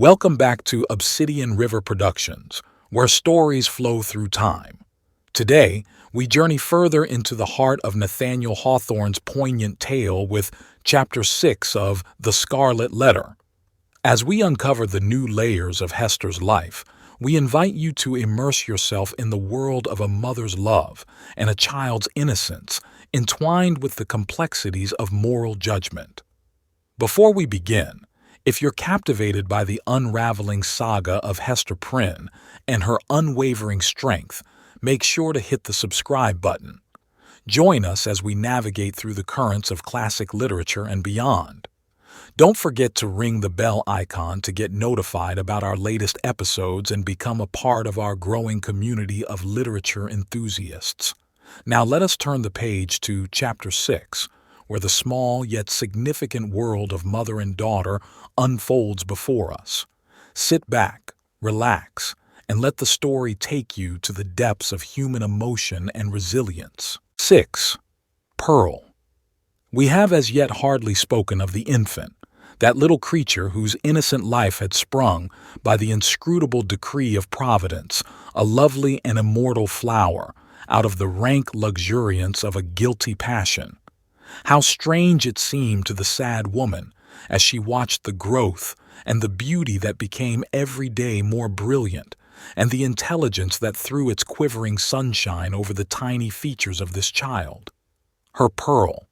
Welcome back to Obsidian River Productions, where stories flow through time. Today, we journey further into the heart of Nathaniel Hawthorne's poignant tale with Chapter 6 of The Scarlet Letter. As we uncover the new layers of Hester's life, we invite you to immerse yourself in the world of a mother's love and a child's innocence, entwined with the complexities of moral judgment. Before we begin, if you're captivated by the unraveling saga of Hester Prynne and her unwavering strength, make sure to hit the subscribe button. Join us as we navigate through the currents of classic literature and beyond. Don't forget to ring the bell icon to get notified about our latest episodes and become a part of our growing community of literature enthusiasts. Now let us turn the page to Chapter 6, where the small yet significant world of mother and daughter unfolds before us. Sit back, relax, and let the story take you to the depths of human emotion and resilience. 6. Pearl. We have as yet hardly spoken of the infant, that little creature whose innocent life had sprung by the inscrutable decree of Providence, a lovely and immortal flower, out of the rank luxuriance of a guilty passion. How strange it seemed to the sad woman as she watched the growth and the beauty that became every day more brilliant, and the intelligence that threw its quivering sunshine over the tiny features of this child. Her Pearl.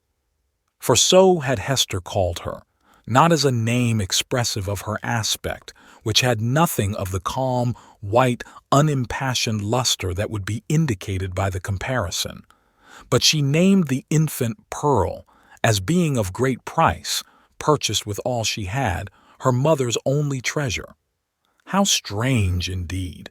For so had Hester called her, not as a name expressive of her aspect, which had nothing of the calm, white, unimpassioned luster that would be indicated by the comparison, but she named the infant Pearl as being of great price, purchased with all she had, her mother's only treasure. How strange indeed!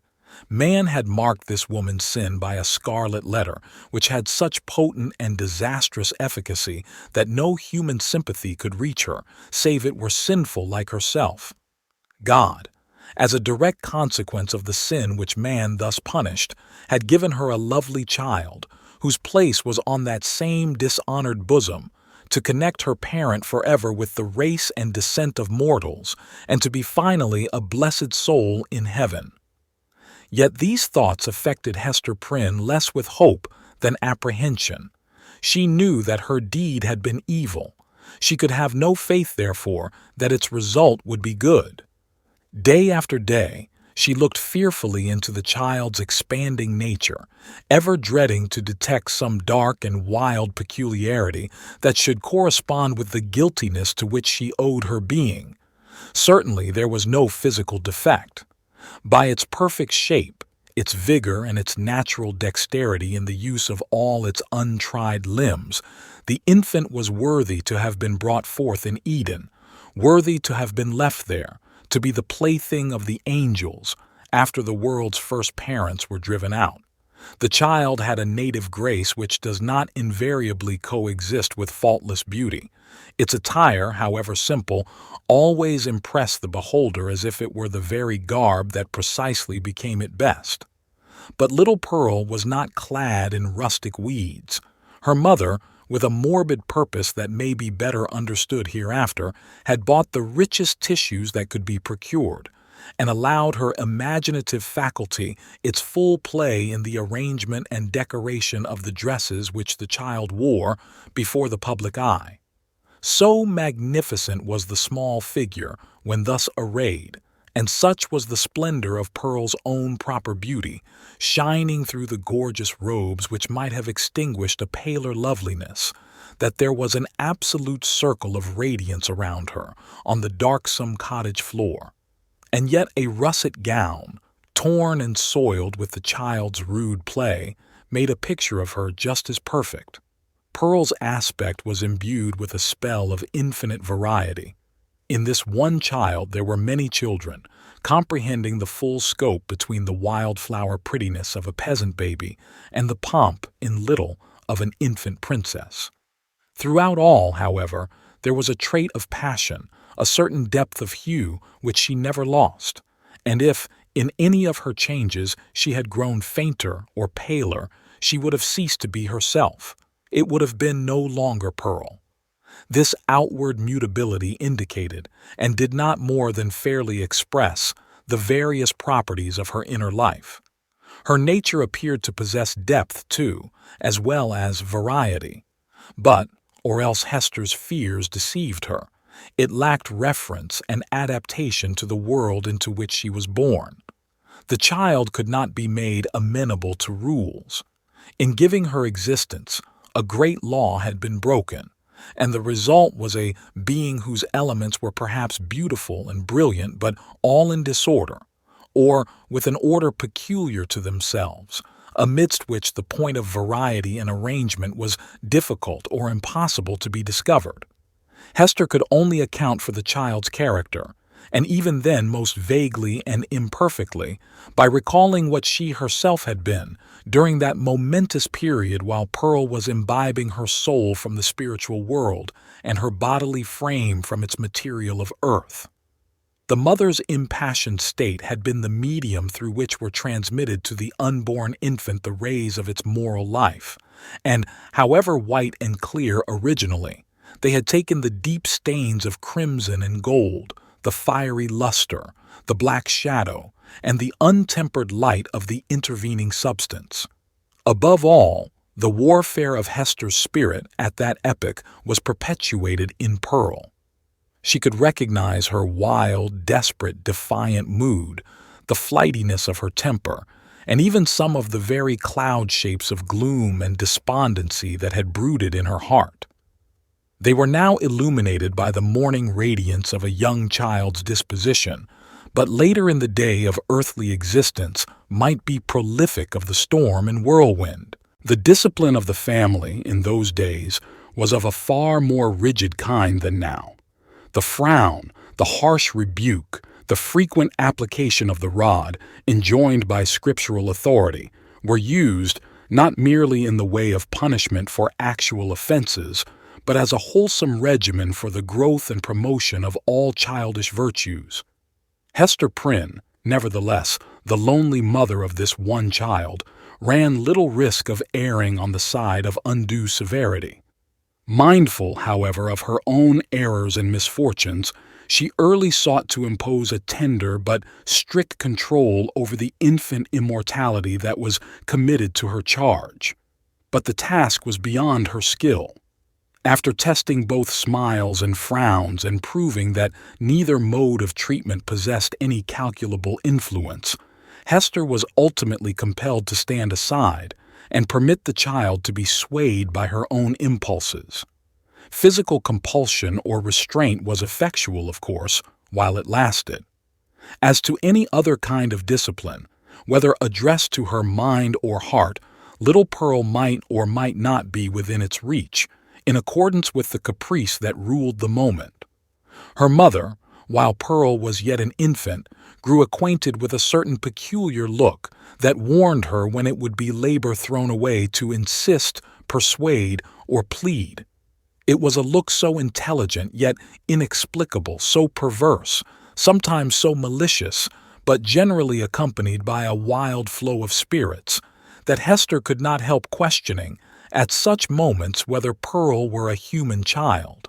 Man had marked this woman's sin by a scarlet letter, which had such potent and disastrous efficacy that no human sympathy could reach her, save it were sinful like herself. God, as a direct consequence of the sin which man thus punished, had given her a lovely child, whose place was on that same dishonored bosom, to connect her parent forever with the race and descent of mortals, and to be finally a blessed soul in heaven. Yet these thoughts affected Hester Prynne less with hope than apprehension. She knew that her deed had been evil. She could have no faith, therefore, that its result would be good. Day after day, she looked fearfully into the child's expanding nature, ever dreading to detect some dark and wild peculiarity that should correspond with the guiltiness to which she owed her being. Certainly there was no physical defect. By its perfect shape, its vigor, and its natural dexterity in the use of all its untried limbs, the infant was worthy to have been brought forth in Eden, worthy to have been left there, to be the plaything of the angels after the world's first parents were driven out. The child had a native grace which does not invariably coexist with faultless beauty. Its attire, however simple, always impressed the beholder as if it were the very garb that precisely became it best. But little Pearl was not clad in rustic weeds. Her mother, with a morbid purpose that may be better understood hereafter, had bought the richest tissues that could be procured, and allowed her imaginative faculty its full play in the arrangement and decoration of the dresses which the child wore before the public eye. So magnificent was the small figure when thus arrayed, and such was the splendor of Pearl's own proper beauty, shining through the gorgeous robes which might have extinguished a paler loveliness, that there was an absolute circle of radiance around her on the darksome cottage floor. And yet a russet gown, torn and soiled with the child's rude play, made a picture of her just as perfect. Pearl's aspect was imbued with a spell of infinite variety. In this one child there were many children, comprehending the full scope between the wildflower prettiness of a peasant baby and the pomp in little of an infant princess. Throughout all, however, there was a trait of passion, a certain depth of hue which she never lost, and if, in any of her changes, she had grown fainter or paler, she would have ceased to be herself. It would have been no longer Pearl. This outward mutability indicated, and did not more than fairly express, the various properties of her inner life. Her nature appeared to possess depth, too, as well as variety. But, or else Hester's fears deceived her, it lacked reference and adaptation to the world into which she was born. The child could not be made amenable to rules. In giving her existence, a great law had been broken, and the result was a being whose elements were perhaps beautiful and brilliant, but all in disorder, or with an order peculiar to themselves, amidst which the point of variety and arrangement was difficult or impossible to be discovered. Hester could only account for the child's character, and even then most vaguely and imperfectly, by recalling what she herself had been during that momentous period while Pearl was imbibing her soul from the spiritual world and her bodily frame from its material of earth. The mother's impassioned state had been the medium through which were transmitted to the unborn infant the rays of its moral life, and, however white and clear originally, they had taken the deep stains of crimson and gold, the fiery luster, the black shadow, and the untempered light of the intervening substance. Above all, the warfare of Hester's spirit at that epoch was perpetuated in Pearl. She could recognize her wild, desperate, defiant mood, the flightiness of her temper, and even some of the very cloud shapes of gloom and despondency that had brooded in her heart. They were now illuminated by the morning radiance of a young child's disposition, but later in the day of earthly existence might be prolific of the storm and whirlwind. The discipline of the family in those days was of a far more rigid kind than now. The frown, the harsh rebuke, the frequent application of the rod, enjoined by scriptural authority, were used not merely in the way of punishment for actual offenses, but as a wholesome regimen for the growth and promotion of all childish virtues. Hester Prynne, nevertheless, the lonely mother of this one child, ran little risk of erring on the side of undue severity. Mindful, however, of her own errors and misfortunes, she early sought to impose a tender but strict control over the infant immortality that was committed to her charge. But the task was beyond her skill. After testing both smiles and frowns and proving that neither mode of treatment possessed any calculable influence, Hester was ultimately compelled to stand aside and permit the child to be swayed by her own impulses. Physical compulsion or restraint was effectual, of course, while it lasted. As to any other kind of discipline, whether addressed to her mind or heart, little Pearl might or might not be within its reach, in accordance with the caprice that ruled the moment. Her mother, while Pearl was yet an infant, grew acquainted with a certain peculiar look that warned her when it would be labor thrown away to insist, persuade, or plead. It was a look so intelligent yet inexplicable, so perverse, sometimes so malicious, but generally accompanied by a wild flow of spirits, that Hester could not help questioning, at such moments, whether Pearl were a human child.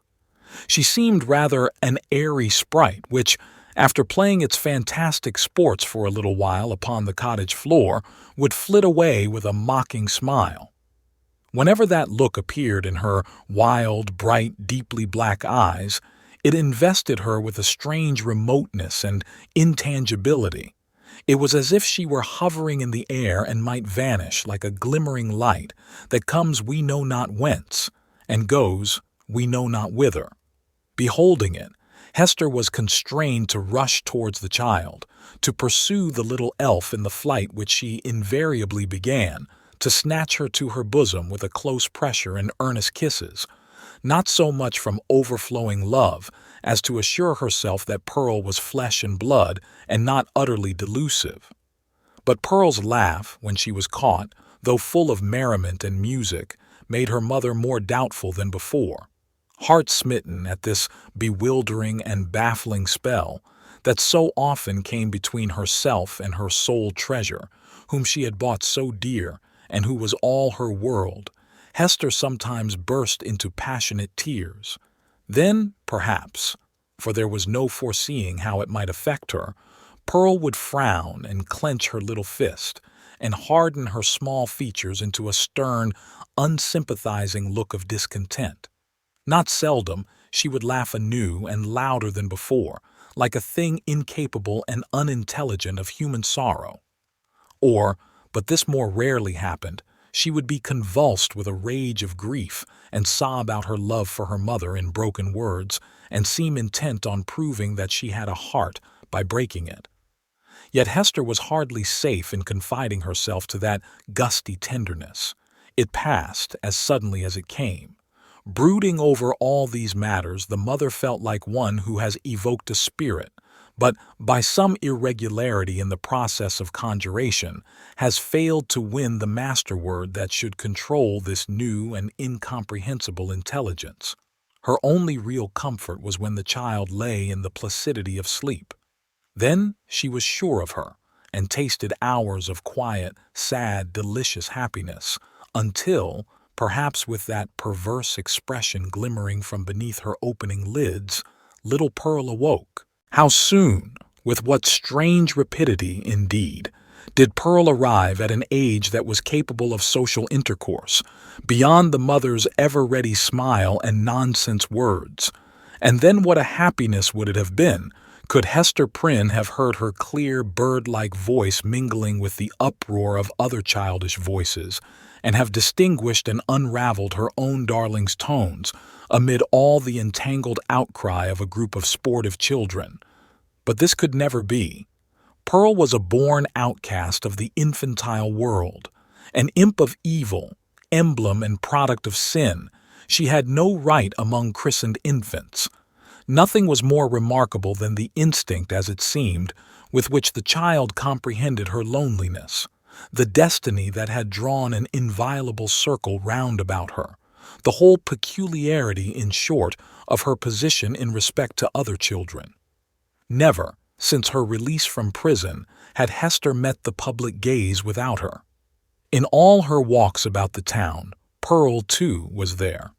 She seemed rather an airy sprite which, after playing its fantastic sports for a little while upon the cottage floor, would flit away with a mocking smile. Whenever that look appeared in her wild, bright, deeply black eyes, it invested her with a strange remoteness and intangibility. It was as if she were hovering in the air and might vanish like a glimmering light that comes we know not whence and goes we know not whither. Beholding it, Hester was constrained to rush towards the child, to pursue the little elf in the flight which she invariably began, to snatch her to her bosom with a close pressure and earnest kisses, not so much from overflowing love as to assure herself that Pearl was flesh and blood and not utterly delusive. But Pearl's laugh, when she was caught, though full of merriment and music, made her mother more doubtful than before. Heart-smitten at this bewildering and baffling spell that so often came between herself and her sole treasure, whom she had bought so dear and who was all her world, Hester sometimes burst into passionate tears. Then, perhaps, for there was no foreseeing how it might affect her, Pearl would frown and clench her little fist and harden her small features into a stern, unsympathizing look of discontent. Not seldom, she would laugh anew and louder than before, like a thing incapable and unintelligent of human sorrow. Or, but this more rarely happened, she would be convulsed with a rage of grief and sob out her love for her mother in broken words and seem intent on proving that she had a heart by breaking it. Yet Hester was hardly safe in confiding herself to that gusty tenderness. It passed as suddenly as it came. Brooding over all these matters, the mother felt like one who has evoked a spirit, but by some irregularity in the process of conjuration, has failed to win the master word that should control this new and incomprehensible intelligence. Her only real comfort was when the child lay in the placidity of sleep. Then she was sure of her, and tasted hours of quiet, sad, delicious happiness, until, perhaps with that perverse expression glimmering from beneath her opening lids, little Pearl awoke. How soon, with what strange rapidity, indeed, did Pearl arrive at an age that was capable of social intercourse, beyond the mother's ever-ready smile and nonsense words. And then what a happiness would it have been could Hester Prynne have heard her clear, bird-like voice mingling with the uproar of other childish voices, and have distinguished and unraveled her own darling's tones amid all the entangled outcry of a group of sportive children. But this could never be. Pearl was a born outcast of the infantile world, an imp of evil, emblem and product of sin. She had no right among christened infants. Nothing was more remarkable than the instinct, as it seemed, with which the child comprehended her loneliness, the destiny that had drawn an inviolable circle round about her, the whole peculiarity, in short, of her position in respect to other children. Never, since her release from prison, had Hester met the public gaze without her. In all her walks about the town, Pearl, too, was there.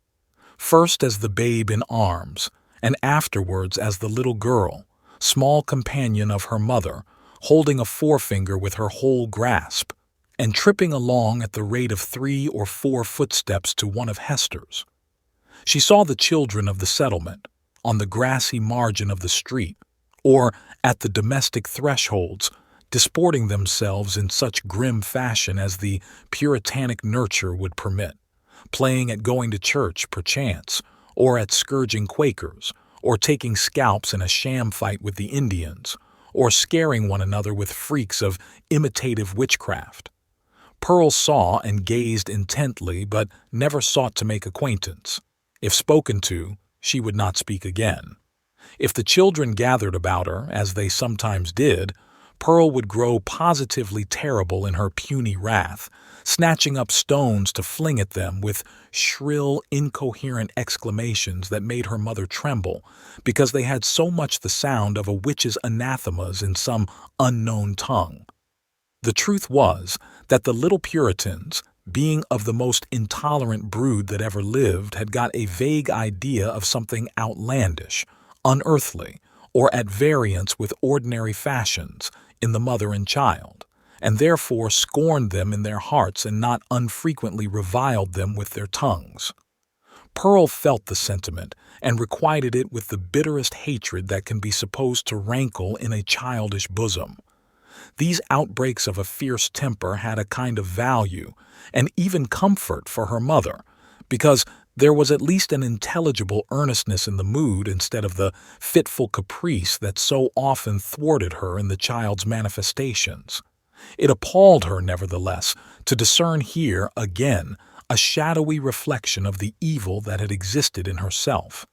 First as the babe in arms, and afterwards as the little girl, small companion of her mother, holding a forefinger with her whole grasp, and tripping along at the rate of 3 or 4 footsteps to one of Hester's. She saw the children of the settlement, on the grassy margin of the street, or at the domestic thresholds, disporting themselves in such grim fashion as the puritanic nurture would permit, playing at going to church, perchance, or at scourging Quakers, or taking scalps in a sham fight with the Indians, or scaring one another with freaks of imitative witchcraft. Pearl saw and gazed intently, but never sought to make acquaintance. If spoken to, she would not speak again. If the children gathered about her, as they sometimes did, Pearl would grow positively terrible in her puny wrath, snatching up stones to fling at them with shrill, incoherent exclamations that made her mother tremble, because they had so much the sound of a witch's anathemas in some unknown tongue. The truth was that the little Puritans, being of the most intolerant brood that ever lived, had got a vague idea of something outlandish, unearthly, or at variance with ordinary fashions in the mother and child, and therefore scorned them in their hearts and not unfrequently reviled them with their tongues. Pearl felt the sentiment and requited it with the bitterest hatred that can be supposed to rankle in a childish bosom. These outbreaks of a fierce temper had a kind of value and even comfort for her mother, because there was at least an intelligible earnestness in the mood instead of the fitful caprice that so often thwarted her in the child's manifestations. It appalled her, nevertheless, to discern here, again, a shadowy reflection of the evil that had existed in herself.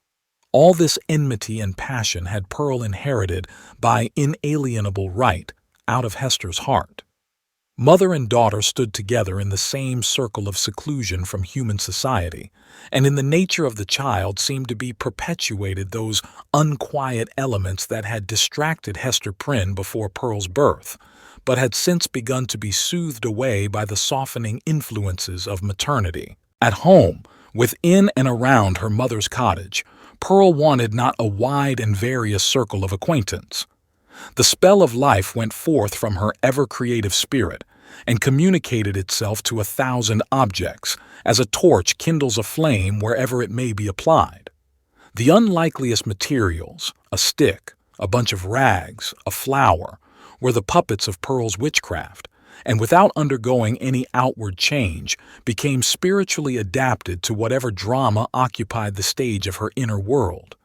All this enmity and passion had Pearl inherited by inalienable right out of Hester's heart. Mother and daughter stood together in the same circle of seclusion from human society, and in the nature of the child seemed to be perpetuated those unquiet elements that had distracted Hester Prynne before Pearl's birth, but had since begun to be soothed away by the softening influences of maternity. At home, within and around her mother's cottage, Pearl wanted not a wide and various circle of acquaintance. The spell of life went forth from her ever-creative spirit and communicated itself to 1,000 objects, as a torch kindles a flame wherever it may be applied. The unlikeliest materials, a stick, a bunch of rags, a flower, were the puppets of Pearl's witchcraft, and without undergoing any outward change, became spiritually adapted to whatever drama occupied the stage of her inner world.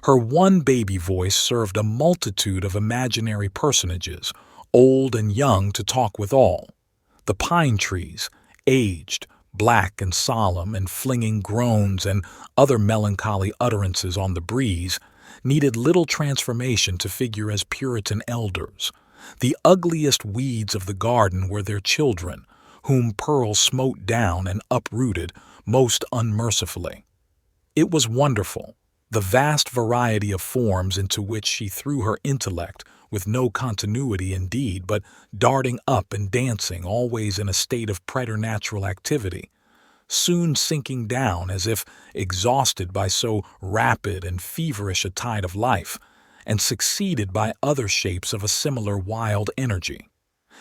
Her one baby voice served a multitude of imaginary personages, old and young, to talk with all. The pine trees, aged, black and solemn and flinging groans and other melancholy utterances on the breeze, needed little transformation to figure as Puritan elders. The ugliest weeds of the garden were their children, whom Pearl smote down and uprooted most unmercifully. It was wonderful, the vast variety of forms into which she threw her intellect, with no continuity indeed, but darting up and dancing, always in a state of preternatural activity, soon sinking down as if exhausted by so rapid and feverish a tide of life, and succeeded by other shapes of a similar wild energy.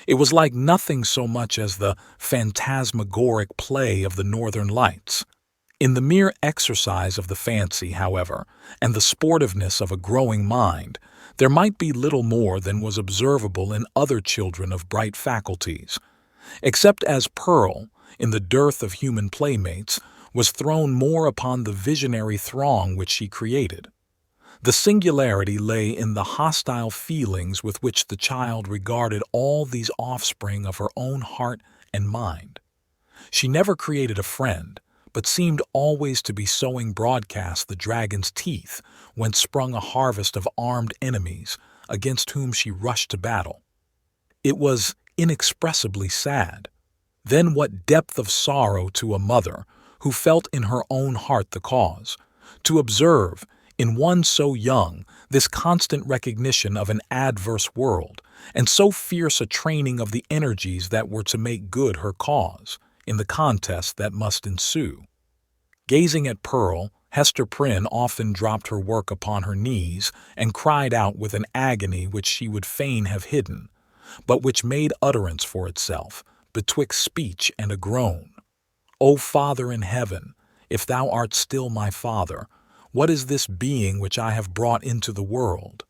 It was like nothing so much as the phantasmagoric play of the northern lights. In the mere exercise of the fancy, however, and the sportiveness of a growing mind, there might be little more than was observable in other children of bright faculties, except as Pearl, in the dearth of human playmates, was thrown more upon the visionary throng which she created. The singularity lay in the hostile feelings with which the child regarded all these offspring of her own heart and mind. She never created a friend, but seemed always to be sowing broadcast the dragon's teeth, whence sprung a harvest of armed enemies against whom she rushed to battle. It was inexpressibly sad. Then what depth of sorrow to a mother, who felt in her own heart the cause, to observe, in one so young, this constant recognition of an adverse world, and so fierce a training of the energies that were to make good her cause, in the contest that must ensue. Gazing at Pearl, Hester Prynne often dropped her work upon her knees and cried out with an agony which she would fain have hidden, but which made utterance for itself, betwixt speech and a groan. O Father in heaven, if thou art still my Father, what is this being which I have brought into the world?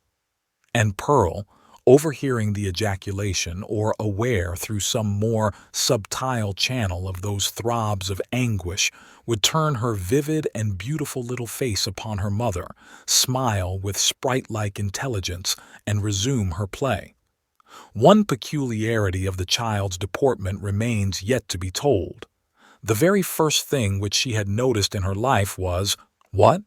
And Pearl, overhearing the ejaculation, or aware through some more subtile channel of those throbs of anguish, would turn her vivid and beautiful little face upon her mother, smile with sprite-like intelligence, and resume her play. One peculiarity of the child's deportment remains yet to be told. The very first thing which she had noticed in her life was, what?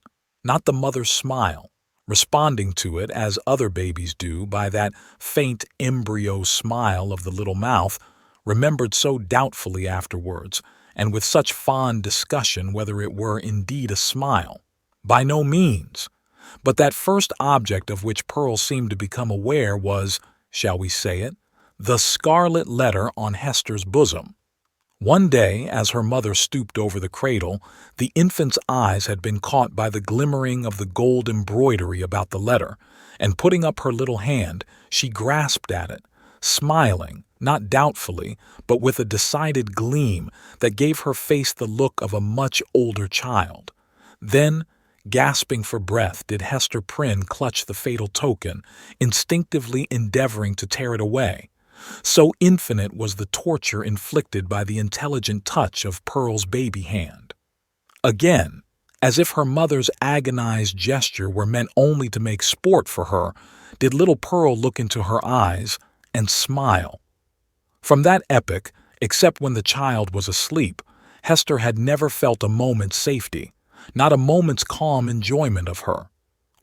Not the mother's smile, responding to it, as other babies do, by that faint embryo smile of the little mouth, remembered so doubtfully afterwards, and with such fond discussion whether it were indeed a smile. By no means. But that first object of which Pearl seemed to become aware was, shall we say it, the scarlet letter on Hester's bosom. One day, as her mother stooped over the cradle, the infant's eyes had been caught by the glimmering of the gold embroidery about the letter, and putting up her little hand, she grasped at it, smiling, not doubtfully, but with a decided gleam that gave her face the look of a much older child. Then, gasping for breath, did Hester Prynne clutch the fatal token, instinctively endeavoring to tear it away. So infinite was the torture inflicted by the intelligent touch of Pearl's baby hand. Again, as if her mother's agonized gesture were meant only to make sport for her, did little Pearl look into her eyes and smile. From that epoch, except when the child was asleep, Hester had never felt a moment's safety, not a moment's calm enjoyment of her.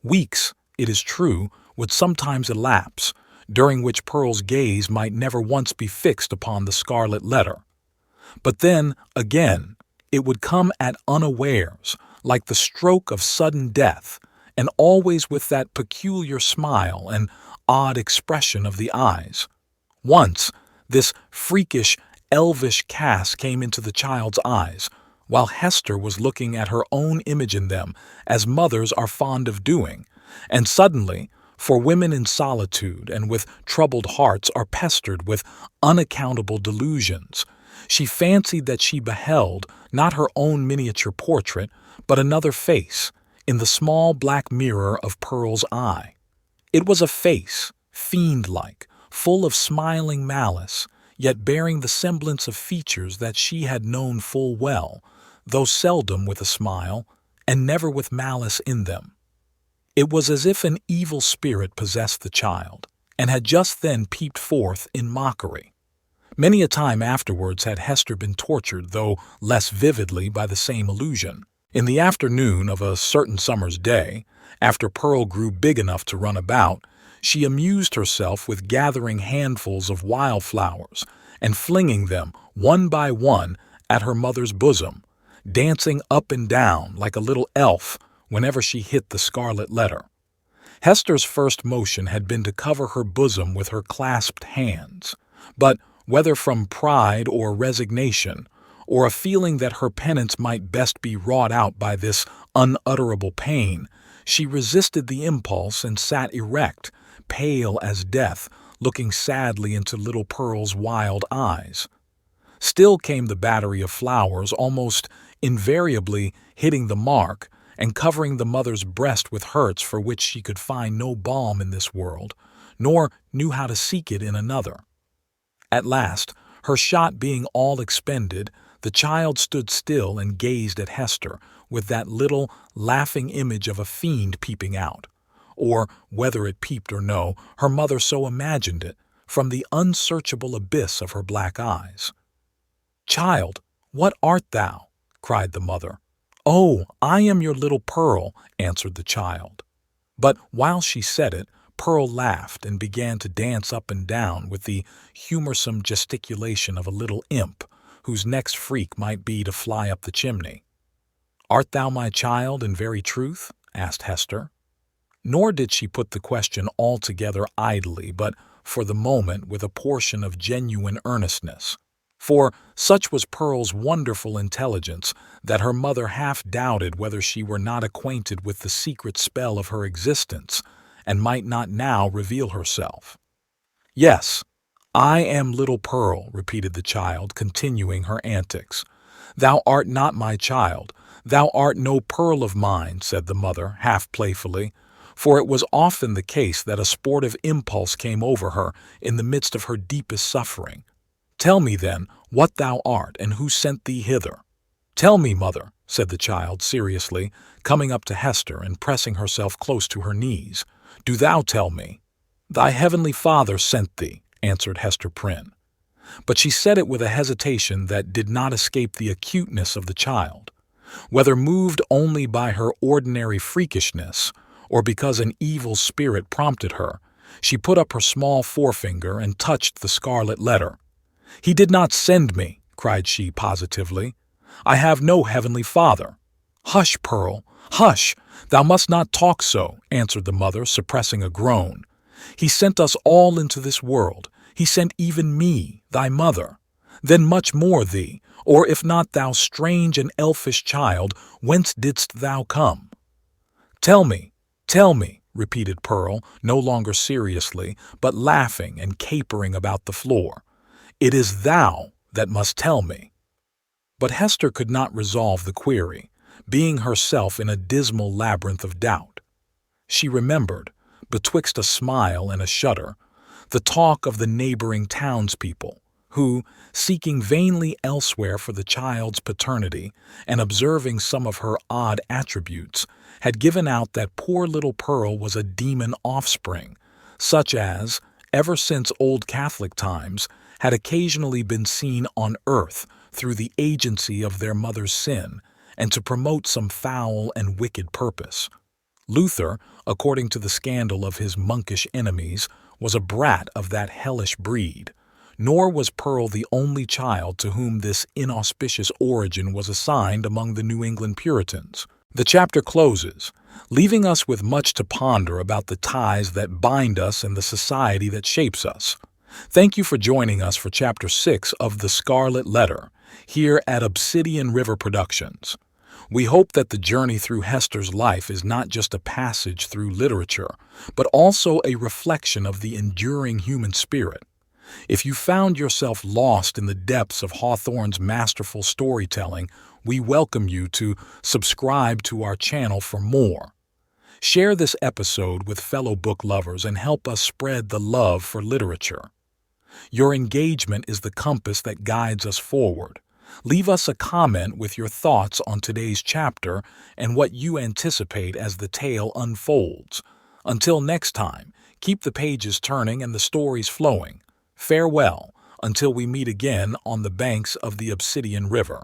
Weeks, it is true, would sometimes elapse, during which Pearl's gaze might never once be fixed upon the scarlet letter. But then, again, it would come at unawares, like the stroke of sudden death, and always with that peculiar smile and odd expression of the eyes. Once, this freakish, elvish cast came into the child's eyes, while Hester was looking at her own image in them, as mothers are fond of doing. And suddenly, for women in solitude and with troubled hearts are pestered with unaccountable delusions, she fancied that she beheld not her own miniature portrait, but another face, in the small black mirror of Pearl's eye. It was a face, fiend-like, full of smiling malice, yet bearing the semblance of features that she had known full well, though seldom with a smile, and never with malice in them. It was as if an evil spirit possessed the child, and had just then peeped forth in mockery. Many a time afterwards had Hester been tortured, though less vividly, by the same illusion. In the afternoon of a certain summer's day, after Pearl grew big enough to run about, she amused herself with gathering handfuls of wildflowers and flinging them, one by one, at her mother's bosom, dancing up and down like a little elf whenever she hit the scarlet letter. Hester's first motion had been to cover her bosom with her clasped hands, but whether from pride or resignation, or a feeling that her penance might best be wrought out by this unutterable pain, she resisted the impulse and sat erect, pale as death, looking sadly into little Pearl's wild eyes. Still came the battery of flowers, almost invariably hitting the mark and covering the mother's breast with hurts for which she could find no balm in this world, nor knew how to seek it in another. At last, her shot being all expended, the child stood still and gazed at Hester with that little, laughing image of a fiend peeping out, or, whether it peeped or no, her mother so imagined it, from the unsearchable abyss of her black eyes. "Child, what art thou?" cried the mother. "Oh, I am your little Pearl," answered the child. But while she said it, Pearl laughed and began to dance up and down with the humorsome gesticulation of a little imp, whose next freak might be to fly up the chimney. "Art thou my child in very truth?" asked Hester. Nor did she put the question altogether idly, but for the moment with a portion of genuine earnestness. For such was Pearl's wonderful intelligence that her mother half doubted whether she were not acquainted with the secret spell of her existence, and might not now reveal herself. "Yes, I am little Pearl," repeated the child, continuing her antics. "Thou art not my child. Thou art no Pearl of mine," said the mother, half playfully, for it was often the case that a sportive impulse came over her in the midst of her deepest suffering. "Tell me, then, what thou art, and who sent thee hither." "Tell me, mother," said the child seriously, coming up to Hester and pressing herself close to her knees. "Do thou tell me." "Thy heavenly Father sent thee," answered Hester Prynne. But she said it with a hesitation that did not escape the acuteness of the child. Whether moved only by her ordinary freakishness, or because an evil spirit prompted her, she put up her small forefinger and touched the scarlet letter. "He did not send me," cried she positively. "I have no heavenly Father." "Hush, Pearl, hush! Thou must not talk so," answered the mother, suppressing a groan. "He sent us all into this world. He sent even me, thy mother. Then much more thee, or if not thou strange and elfish child, whence didst thou come?" Tell me," repeated Pearl, no longer seriously, but laughing and capering about the floor. "It is thou that must tell me." But Hester could not resolve the query, being herself in a dismal labyrinth of doubt. She remembered, betwixt a smile and a shudder, the talk of the neighboring townspeople, who, seeking vainly elsewhere for the child's paternity and observing some of her odd attributes, had given out that poor little Pearl was a demon offspring, such as, ever since old Catholic times, had occasionally been seen on earth through the agency of their mother's sin, and to promote some foul and wicked purpose. Luther, according to the scandal of his monkish enemies, was a brat of that hellish breed, nor was Pearl the only child to whom this inauspicious origin was assigned among the New England Puritans. The chapter closes, leaving us with much to ponder about the ties that bind us and the society that shapes us. Thank you for joining us for Chapter 6 of The Scarlet Letter, here at Obsidian River Productions. We hope that the journey through Hester's life is not just a passage through literature, but also a reflection of the enduring human spirit. If you found yourself lost in the depths of Hawthorne's masterful storytelling, we welcome you to subscribe to our channel for more. Share this episode with fellow book lovers and help us spread the love for literature. Your engagement is the compass that guides us forward. Leave us a comment with your thoughts on today's chapter and what you anticipate as the tale unfolds. Until next time, keep the pages turning and the stories flowing. Farewell, until we meet again on the banks of the Obsidian River.